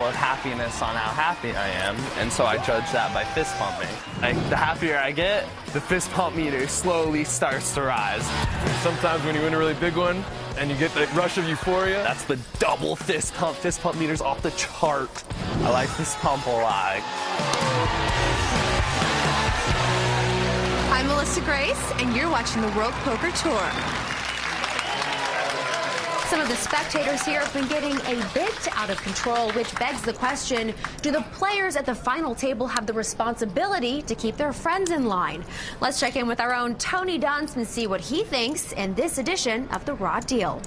of happiness on how happy I am, and so I judge that by fist pumping. Like, the happier I get, the fist pump meter slowly starts to rise. Sometimes when you win a really big one and you get the rush of euphoria, that's the double fist pump. Fist pump meter's off the chart. I like fist pump a lot. I'm Melissa Grace, and you're watching the World Poker Tour. Some of the spectators here have been getting a bit out of control, which begs the question, do the players at the final table have the responsibility to keep their friends in line? Let's check in with our own Tony Dunst and see what he thinks in this edition of The Raw Deal.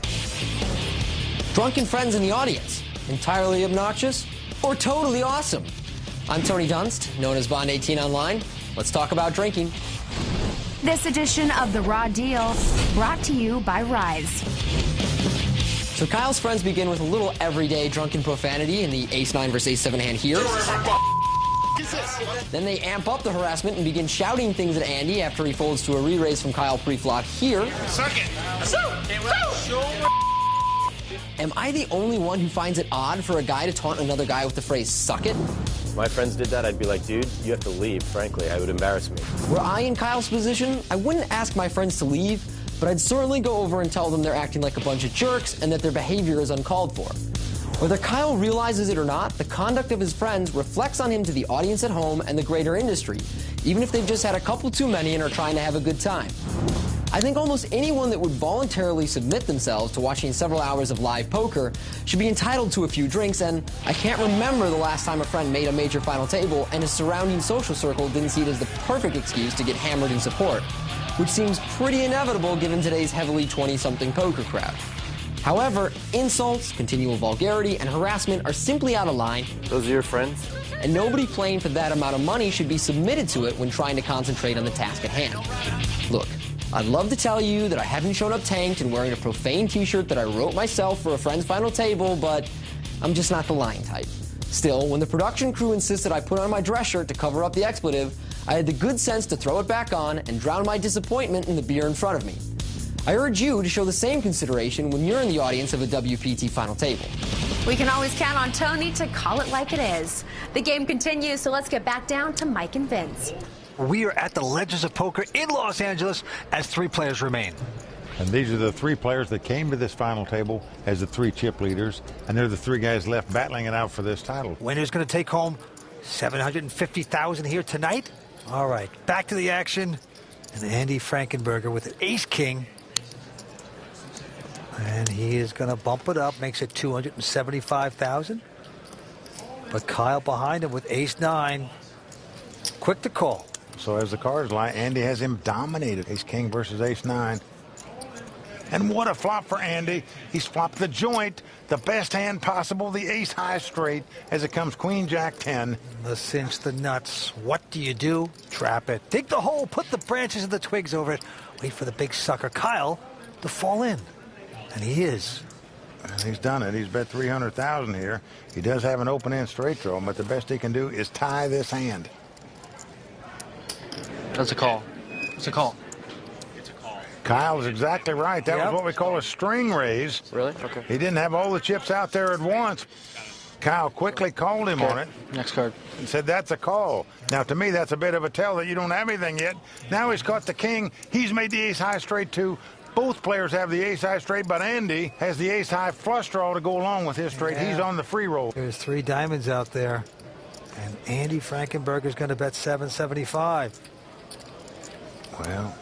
Drunken friends in the audience, entirely obnoxious or totally awesome? I'm Tony Dunst, known as Bond 18 online. Let's talk about drinking. This edition of The Raw Deal brought to you by Rise. So Kyle's friends begin with a little everyday drunken profanity in the ace-9 versus ace-7 hand here. Then they amp up the harassment and begin shouting things at Andy after he folds to a re-raise from Kyle pre-flop here. Suck it! Am I the only one who finds it odd for a guy to taunt another guy with the phrase, suck it? If my friends did that, I'd be like, dude, you have to leave, frankly. It would embarrass me. Were I in Kyle's position, I wouldn't ask my friends to leave, but I'd certainly go over and tell them they're acting like a bunch of jerks and that their behavior is uncalled for. Whether Kyle realizes it or not, the conduct of his friends reflects on him to the audience at home and the greater industry, even if they've just had a couple too many and are trying to have a good time. I think almost anyone that would voluntarily submit themselves to watching several hours of live poker should be entitled to a few drinks, and I can't remember the last time a friend made a major final table and his surrounding social circle didn't see it as the perfect excuse to get hammered in support, which seems pretty inevitable given today's heavily 20-something poker crowd. However, insults, continual vulgarity, and harassment are simply out of line. Those are your friends? And nobody playing for that amount of money should be submitted to it when trying to concentrate on the task at hand. Look, I'd love to tell you that I haven't shown up tanked and wearing a profane t-shirt that I wrote myself for a friend's final table, but I'm just not the lying type. Still, when the production crew insisted I put on my dress shirt to cover up the expletive, I had the good sense to throw it back on and drown my disappointment in the beer in front of me. I urge you to show the same consideration when you're in the audience of a WPT final table. We can always count on Tony to call it like it is. The game continues, so let's get back down to Mike and Vince. We are at the Legends of Poker in Los Angeles as 3 players remain. And these are the 3 players that came to this final table as the 3 chip leaders, and they're the 3 guys left battling it out for this title. Winner's going to take home $750,000 here tonight. All right, back to the action. And Andy Frankenberger with an ace-king. And he is going to bump it up, makes it $275,000. But Kyle behind him with ace-9. Quick to call. So as the cards lie, Andy has him dominated. Ace-king versus ace-9. And what a flop for Andy. He's flopped the joint, the best hand possible, the ace-high straight, as it comes queen-jack-10. The cinch the nuts. What do you do? Trap it. Dig the hole, put the branches and the twigs over it. Wait for the big sucker, Kyle, to fall in. And he is. And he's done it. He's bet $300,000 here. He does have an open-end straight draw, but the best he can do is tie this hand. That's a call. It's a call. Kyle's exactly right. That was what we call a string raise. Really? Okay. He didn't have all the chips out there at once. Kyle quickly called him on it. Next card. And said, that's a call. Now, to me, that's a bit of a tell that you don't have anything yet. Now he's got the king. He's made the ace-high straight, too. Both players have the ace-high straight, but Andy has the ace-high flush draw to go along with his straight. Yeah. He's on the free roll. There's 3 diamonds out there. And Andy Frankenberger's going to bet $775. Well,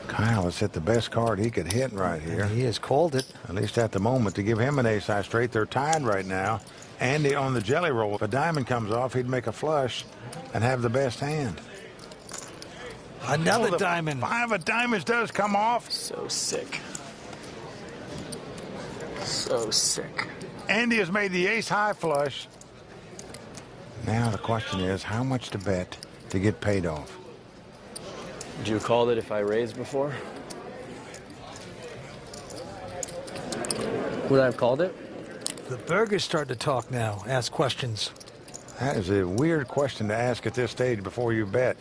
Kyle has hit the best card he could hit right here. And he has called it. At least at the moment, to give him an ace-high straight. They're tied right now. Andy on the jelly roll. If a diamond comes off, he'd make a flush and have the best hand. Another diamond. 5 of diamonds does come off. So sick. So sick. Andy has made the ace-high flush. Now the question is, how much to bet to get paid off? Would you have called it if I raised before? Would I have called it? The Burger's starting to talk now, ask questions. That is a weird question to ask at this stage before you bet.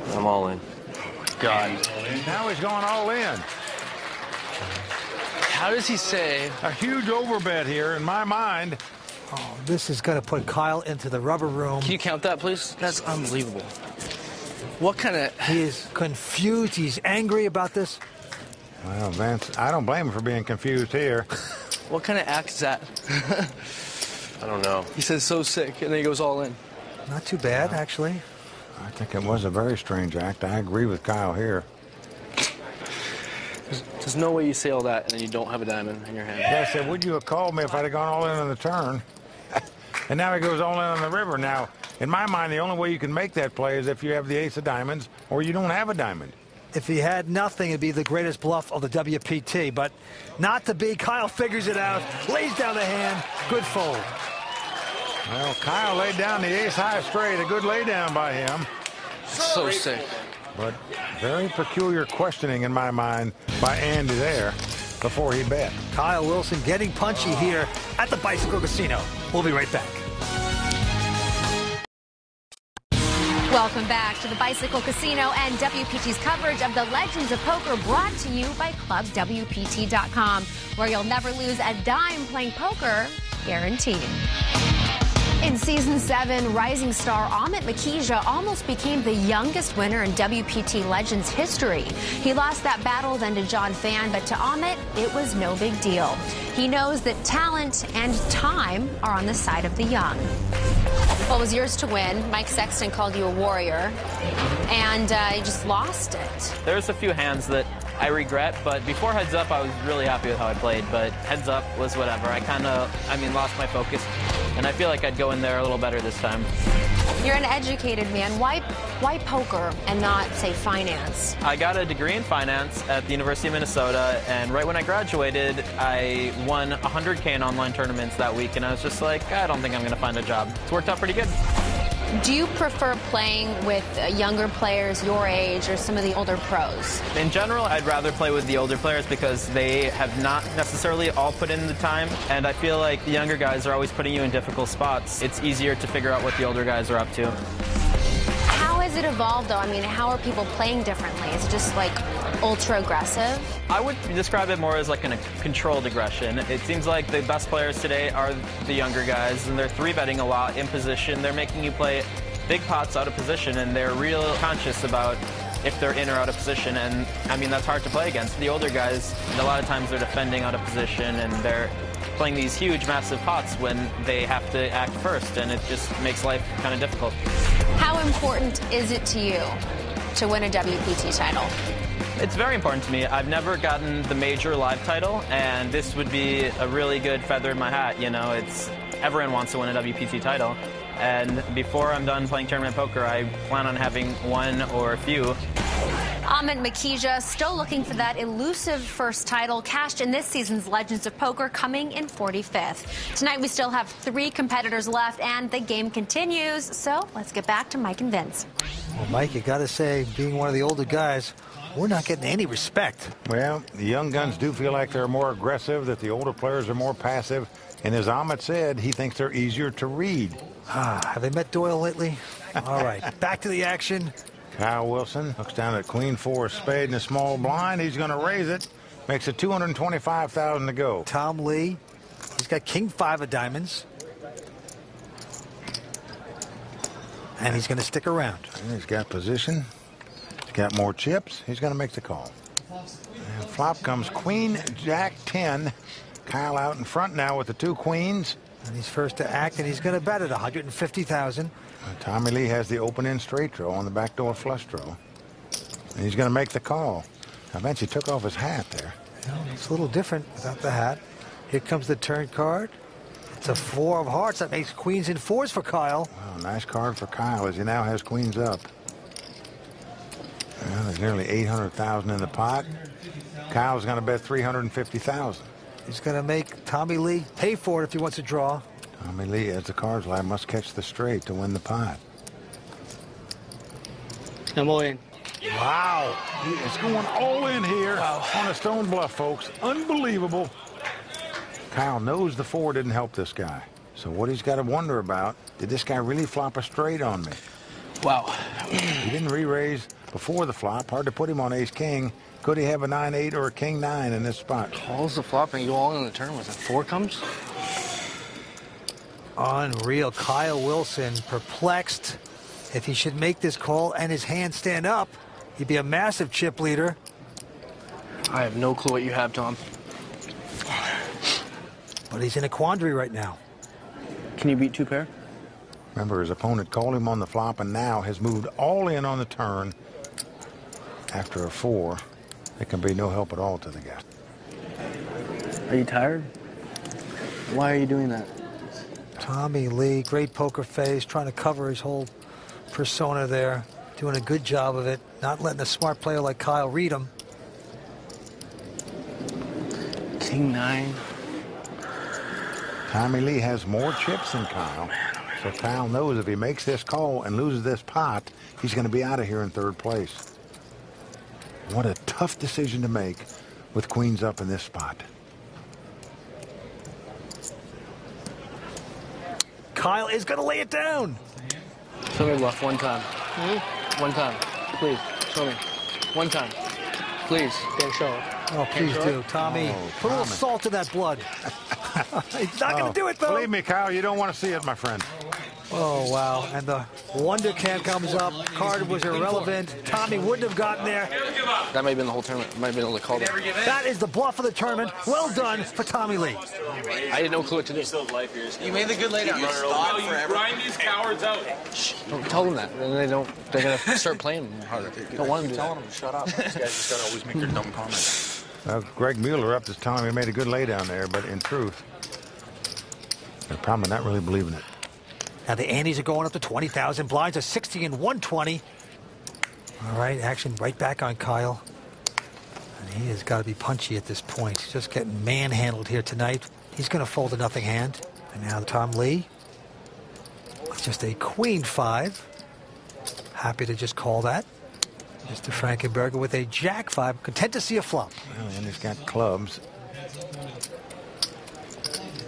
I'm all in. God. Now he's going all in. How does he say? A huge overbet here in my mind. Oh, this is going to put Kyle into the rubber room. Can you count that, please? That's unbelievable. What kind of... He is confused. He's angry about this. Well, Vince, I don't blame him for being confused here. What kind of act is that? I don't know. He says so sick, and then he goes all in. Not too bad, actually. I think it was a very strange act. I agree with Kyle here. There's no way you say all that and then you don't have a diamond in your hand. Yeah, I said, would you have called me if I'd have gone all in on the turn? And now he goes all in on the river. Now, in my mind, the only way you can make that play is if you have the ace of diamonds or you don't have a diamond. If he had nothing, it'd be the greatest bluff of the WPT, but not to be. Kyle figures it out, lays down the hand, good fold. Well, Kyle laid down the ace high straight, a good laydown by him. So sick. But very peculiar questioning in my mind by Andy there before he bet. Kyle Wilson getting punchy here at the Bicycle Casino. We'll be right back. Welcome back to the Bicycle Casino and WPT's coverage of the Legends of Poker, brought to you by ClubWPT.com, where you'll never lose a dime playing poker, guaranteed. In Season 7, rising star Amit Makija almost became the youngest winner in WPT Legends history. He lost that battle then to John Fan, but to Amit, it was no big deal. He knows that talent and time are on the side of the young. Well, it was yours to win. Mike Sexton called you a warrior, and you just lost it. There's a few hands that I regret, but before Heads Up, I was really happy with how I played, but Heads Up was whatever. I lost my focus, and I feel like I'd go in there a little better this time. You're an educated man. Why poker and not, say, finance? I got a degree in finance at the University of Minnesota, and right when I graduated, I won 100K in online tournaments that week, and I was just like, I don't think I'm going to find a job. It's worked out pretty good. Do you prefer playing with younger players your age or some of the older pros? In general, I'd rather play with the older players because they have not necessarily all put in the time, and I feel like the younger guys are always putting you in difficult spots. It's easier to figure out what the older guys are up to. How has it evolved, though? I mean, how are people playing differently? Is it just, like, ultra-aggressive? I would describe it more as like a controlled aggression. It seems like the best players today are the younger guys, and they're three-betting a lot in position. They're making you play big pots out of position, and they're real conscious about if they're in or out of position, and, I mean, that's hard to play against. The older guys, a lot of times they're defending out of position, and they're playing these huge, massive pots when they have to act first, and it just makes life kind of difficult. How important is it to you to win a WPT title? It's very important to me. I've never gotten the major live title, and this would be a really good feather in my hat. You know, everyone wants to win a WPT title, and before I'm done playing tournament poker, I plan on having one or a few. Amit Makija still looking for that elusive first title, cashed in this season's Legends of Poker, coming in 45th. Tonight we still have 3 competitors left, and the game continues. So let's get back to Mike and Vince. Well, Mike, you got to say, being one of the older guys, we're not getting any respect. Well, the young guns do feel like they're more aggressive, that the older players are more passive. And as Amit said, he thinks they're easier to read. Have they met Doyle lately? All right, back to the action. Kyle Wilson looks down at Queen 4 spade in a small blind. He's going to raise it. Makes it $225,000 to go. Tom Lee, he's got King 5 of diamonds. And he's going to stick around. And he's got position. He's got more chips. He's going to make the call. And flop comes Queen Jack 10. Kyle out in front now with the 2 queens. And he's first to act, and he's going to bet at $150,000. Tommy Lee has the open-end straight draw on the backdoor flush draw. And he's going to make the call. I bet he took off his hat there. It's a little different without the hat. Here comes the turn card. It's a 4 of hearts. That makes queens and 4s for Kyle. Wow, nice card for Kyle as he now has queens up. Well, there's nearly $800,000 in the pot. Kyle's going to bet $350,000. He's going to make Tommy Lee pay for it if he wants to draw. Tommy Lee, as the cards lie, must catch the straight to win the pot. I'm all in. Wow. He is going all in here on a stone bluff, folks. Unbelievable. Kyle knows the 4 didn't help this guy. So what he's got to wonder about, did this guy really flop a straight on me? Wow. He didn't re-raise before the flop. Hard to put him on ace-king. Could he have a 9-8 or a king-9 in this spot? Calls the flop and you go all in on the turn. Was it 4 comes? Unreal. Kyle Wilson perplexed. If he should make this call and his hand stand up, he'd be a massive chip leader. I have no clue what you have, Tom. But he's in a quandary right now. Can you beat 2 pair? Remember, his opponent called him on the flop and now has moved all in on the turn. After a 4, it can be no help at all to the guy. Are you tired? Why are you doing that? Tommy Lee, great poker face, trying to cover his whole persona there. Doing a good job of it. Not letting a smart player like Kyle read him. King 9. Tommy Lee has more chips than Kyle. So Kyle knows if he makes this call and loses this pot, he's going to be out of here in 3rd place. What a tough decision to make with queens up in this spot. Kyle is going to lay it down. Show me bluff 1 time. One time. Please, show me. 1 time. Please, don't show it. Oh, please do. Tommy, put a little salt in that blood. He's not going to do it, though. Believe me, Kyle, you don't want to see it, my friend. Oh, wow. And the wonder can comes up. Card was irrelevant. Tommy wouldn't have gotten there. That might have been the whole tournament. Might have been able to call that. That is the bluff of the tournament. Well done for Tommy Lee. I had no clue what to do. You made the good laydown. You grind these cowards out. Shh, don't tell them that. Then they're going to start playing harder. Don't want them to. Telling them to shut up. These guys just got to always make their dumb comments. Well, Greg Mueller up this time, he made a good lay down there, but in truth, they're probably not really believing it. Now the antes are going up to 20,000. Blinds are 60 and 120. All right, action right back on Kyle. And he has got to be punchy at this point. He's just getting manhandled here tonight. He's going to fold a nothing hand. And now Tom Lee. Just a queen 5. Happy to just call that. Mr. Frankenberger with a jack 5. Content to see a flop. Well, and he's got clubs.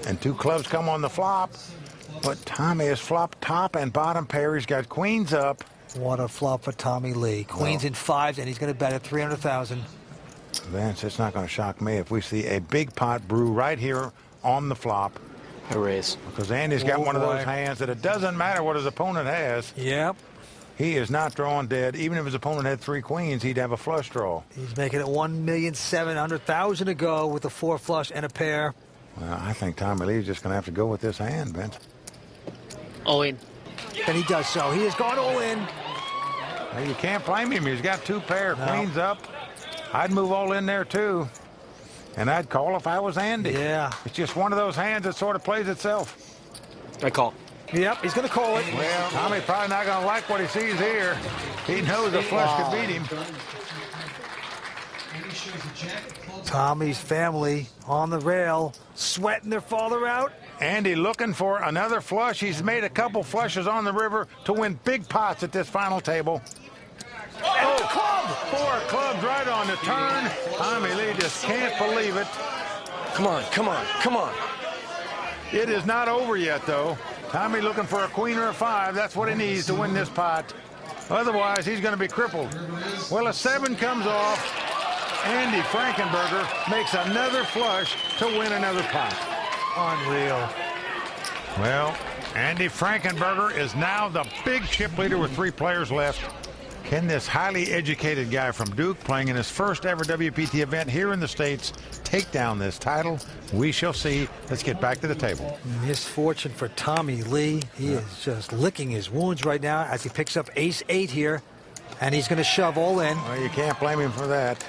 And 2 clubs come on the flop. But Tommy has flopped top and bottom pair. He's got queens up. What a flop for Tommy Lee. Queens in 5s, and he's going to bet at 300,000. Vince, it's not going to shock me if we see a big pot brew right here on the flop. A raise. Because Andy's got one of those hands that it doesn't matter what his opponent has. Yep. He is not drawing dead. Even if his opponent had 3 queens, he'd have a flush draw. He's making it 1,700,000 to go with a 4 flush and a pair. Well, I think Tommy Lee's just going to have to go with this hand, Vince. All in. And he does so. He has gone all in. Well, you can't blame him. He's got 2 pair, queens up. I'd move all in there, too. And I'd call if I was Andy. Yeah. It's just one of those hands that sort of plays itself. I call. Yep, he's going to call it. Well, Tommy probably not going to like what he sees here. He knows a flush could beat him. Tommy's family on the rail, sweating their father out. Andy looking for another flush. He's made a couple flushes on the river to win big pots at this final table. Oh, club! 4 clubs right on the turn. Tommy Lee just can't believe it. Come on, come on, come on. It is not over yet, though. Tommy looking for a queen or a 5. That's what he needs to win this pot. Otherwise, he's going to be crippled. Well, a 7 comes off. Andy Frankenberger makes another flush to win another pot. Unreal. Well, Andy Frankenberger is now the big chip leader with 3 players left. Can this highly educated guy from Duke, playing in his first ever WPT event here in the States, take down this title? We shall see. Let's get back to the table. Misfortune for Tommy Lee. He is just licking his wounds right now as he picks up ace-8 here. And he's going to shove all in. Well, you can't blame him for that.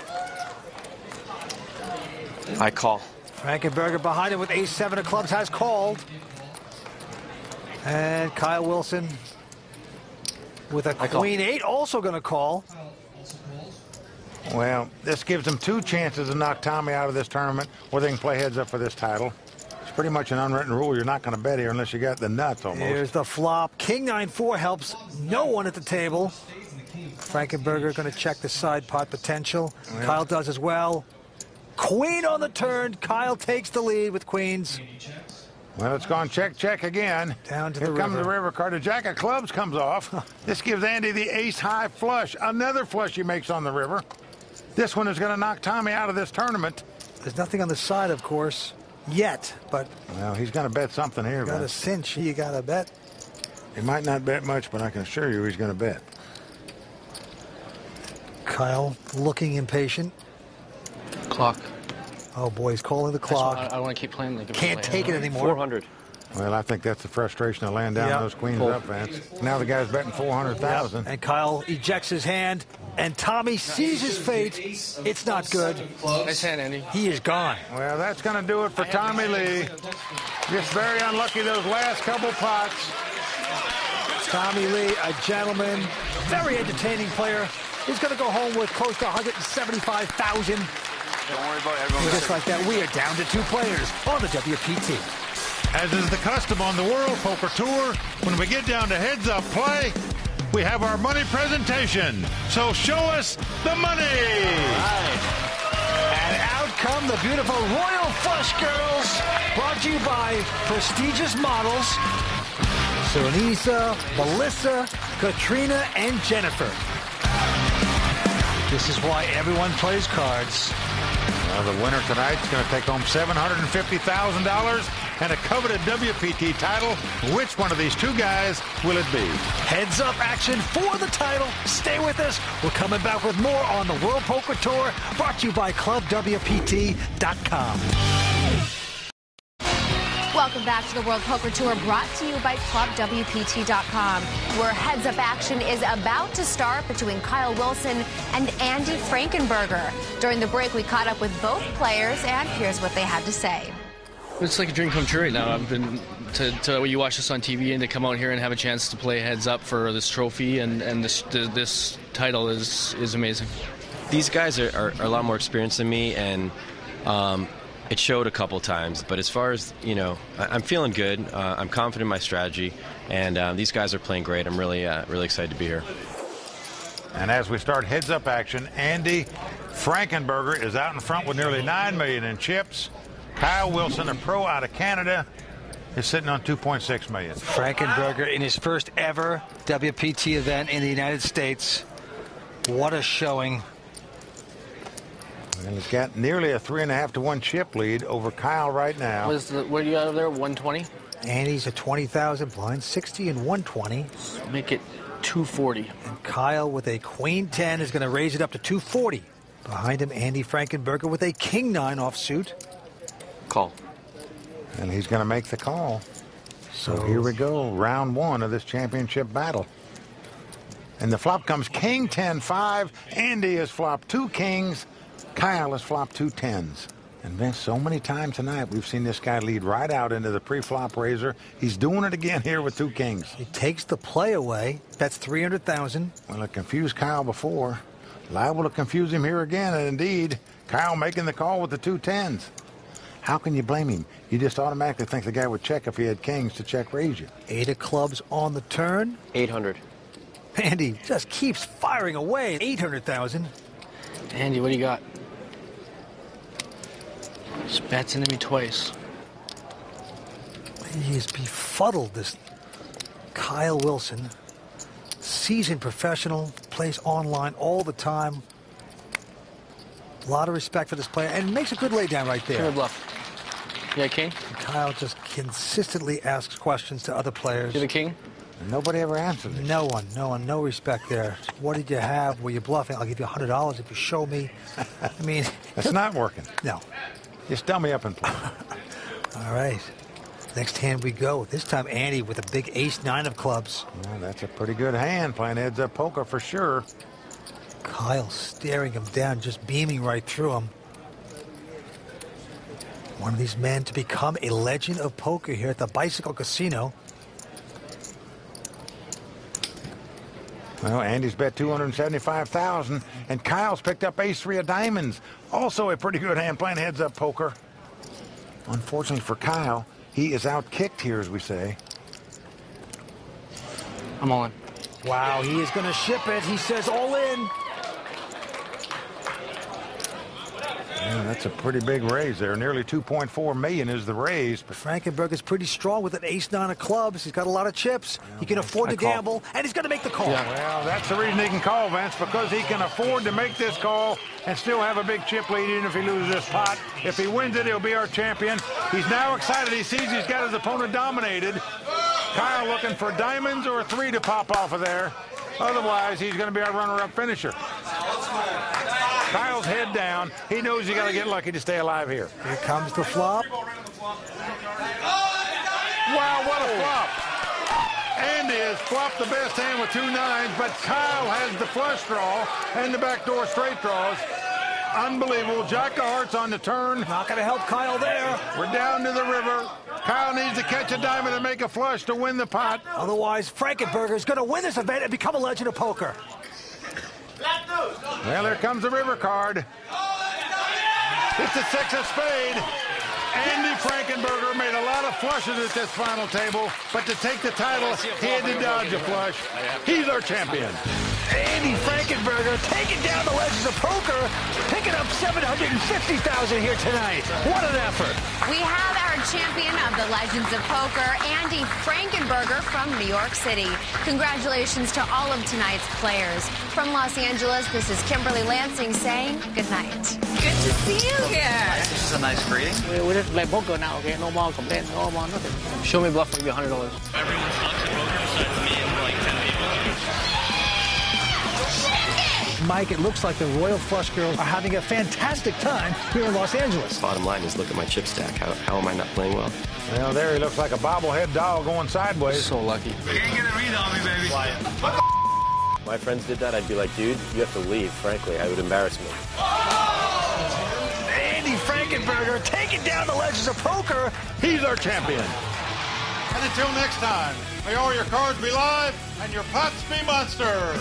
I call. Frankenberger behind him with ace-7 of clubs has called. And Kyle Wilson with a queen-8 also going to call. Well, this gives them 2 chances to knock Tommy out of this tournament where they can play heads up for this title. It's pretty much an unwritten rule. You're not going to bet here unless you got the nuts almost. Here's the flop. King 9-4 helps no one at the table. Frankenberger going to check the side pot potential. Well, Kyle does as well. Queen on the turn. Kyle takes the lead with queens. Well, it's gone check, check again. Down to Here the comes river. the river card. The jack of clubs comes off. This gives Andy the ace-high flush. Another flush he makes on the river. This one is going to knock Tommy out of this tournament. There's nothing on the side, of course, yet, but... Well, he's going to bet something here. You got a cinch. You got to bet. He might not bet much, but I can assure you he's going to bet. Kyle looking impatient. Clock. Oh, boy, he's calling the clock. I want to keep playing. Can't take it anymore. 400. Well, I think that's the frustration of laying down those queens up, Vance. Now the guy's betting 400,000. And Kyle ejects his hand, and Tommy sees his fate. It's not good. Nice hand, Andy. He is gone. Well, that's going to do it for Tommy Lee. Just very unlucky those last couple pots. Tommy Lee, a gentleman, very entertaining player. He's going to go home with close to 175,000. Don't worry about everyone. Just like that, we are down to 2 players on the WPT. As is the custom on the World Poker Tour, when we get down to heads-up play, we have our money presentation. So show us the money. Right. And out come the beautiful Royal Flush Girls, brought to you by prestigious models, Sunisa, Melissa, Katrina, and Jennifer. This is why everyone plays cards. Well, the winner tonight is going to take home $750,000 and a coveted WPT title. Which one of these 2 guys will it be? Heads up action for the title. Stay with us. We're coming back with more on the World Poker Tour, brought to you by ClubWPT.com. Welcome back to the World Poker Tour, brought to you by ClubWPT.com, where heads-up action is about to start between Kyle Wilson and Andy Frankenberger. During the break, we caught up with both players, and here's what they had to say. It's like a dream come true right now. I've been to you watch this on TV and to come out here and have a chance to play heads up for this trophy and this title is amazing. These guys are a lot more experienced than me, and it showed a couple times. But as far as, I'm feeling good. I'm confident in my strategy, and these guys are playing great. I'm really excited to be here. And as we start heads-up action, Andy Frankenberger is out in front with nearly $9 million in chips. Kyle Wilson, a pro out of Canada, is sitting on $2.6 million. Frankenberger in his first ever WPT event in the United States. What a showing. And he's got nearly a 3.5 to 1 chip lead over Kyle right now. What do you got over there? 120? Andy's at 20,000 blind, 60 and 120. Make it 240. And Kyle with a queen 10 is going to raise it up to 240. Behind him, Andy Frankenberger with a king 9 offsuit. Call. And he's going to make the call. So here we go, round 1 of this championship battle. And the flop comes king 10-5. Andy has flopped 2 kings. Kyle has flopped 2 10s. And Vince, so many times tonight we've seen this guy lead right out into the pre-flop raiser. He's doing it again here with 2 kings. He takes the play away. That's 300,000. Well, it confused Kyle before. Liable to confuse him here again. And indeed, Kyle making the call with the 2 10s. How can you blame him? You just automatically think the guy would check if he had kings to check raise you. 8 of clubs on the turn. 800. Andy just keeps firing away. 800,000. Andy, what do you got? Just bets into me twice. He's befuddled, this Kyle Wilson. Seasoned professional, plays online all the time. A lot of respect for this player, and makes a good lay down right there. King or bluff? Yeah, king? And Kyle just consistently asks questions to other players. You the king? And nobody ever answers it. No one, no respect there. What did you have? Were you bluffing? I'll give you $100 if you show me. I mean... It's not working. No. Just dummy up and play. All right. Next hand we go. This time Andy with a big ace-9 of clubs. Well, that's a pretty good hand, playing heads-up poker for sure. Kyle staring him down, just beaming right through him. One of these men to become a legend of poker here at the Bicycle Casino. Well, Andy's bet $275,000, and Kyle's picked up ace-3 of diamonds. Also a pretty good hand playing heads-up poker. Unfortunately for Kyle, he is out-kicked here, as we say. I'm all in. Wow, he is going to ship it. He says all in. That's a pretty big raise there. Nearly $2.4 million is the raise. But Frankenberger's pretty strong with an ace-9 of clubs. He's got a lot of chips. He can afford to gamble, and he's going to make the call. Yeah. Well, that's the reason he can call, Vince, because he can afford to make this call and still have a big chip lead even if he loses this pot. If he wins it, he'll be our champion. He's now excited. He sees he's got his opponent dominated. Kyle looking for diamonds or a 3 to pop off of there. Otherwise, he's going to be our runner-up finisher. Kyle's head down. He knows you got to get lucky to stay alive here. Here comes the flop. Wow, what a flop. Andy has flopped the best hand with 2 9s, but Kyle has the flush draw and the backdoor straight draws. Unbelievable. Jack of hearts on the turn. Not going to help Kyle there. We're down to the river. Kyle needs to catch a diamond and make a flush to win the pot. Otherwise, Frankenberger is going to win this event and become a legend of poker. Well, there comes the river card. It's a 6 of spade. Andy Frankenberger made a lot of flushes at this final table, but to take the title, he had to dodge a flush. He's our champion. Andy Frankenberger taking down the legends of poker, picking up $750,000 here tonight. What an effort. We have our champion of the Legends of Poker, Andy Frankenberger from New York City. Congratulations to all of tonight's players. From Los Angeles, this is Kimberly Lansing saying good night. Good to see you here. This is a nice greeting. We just play poker now, okay? No more complaints, no more nothing. Show me bluff, I'll give you $100. Everyone sucks at poker besides me and like 10 people. Mike, it looks like the Royal Flush Girls are having a fantastic time here in Los Angeles. Bottom line is look at my chip stack. How am I not playing well? Well, there he looks like a bobblehead doll going sideways. So lucky. You can't get a read on me, baby. My friends did that, I'd be like, dude, you have to leave. Frankly, I would embarrass me. Andy Frankenberger taking down the legends of poker. He's our champion. And until next time, may all your cards be live and your pots be monsters.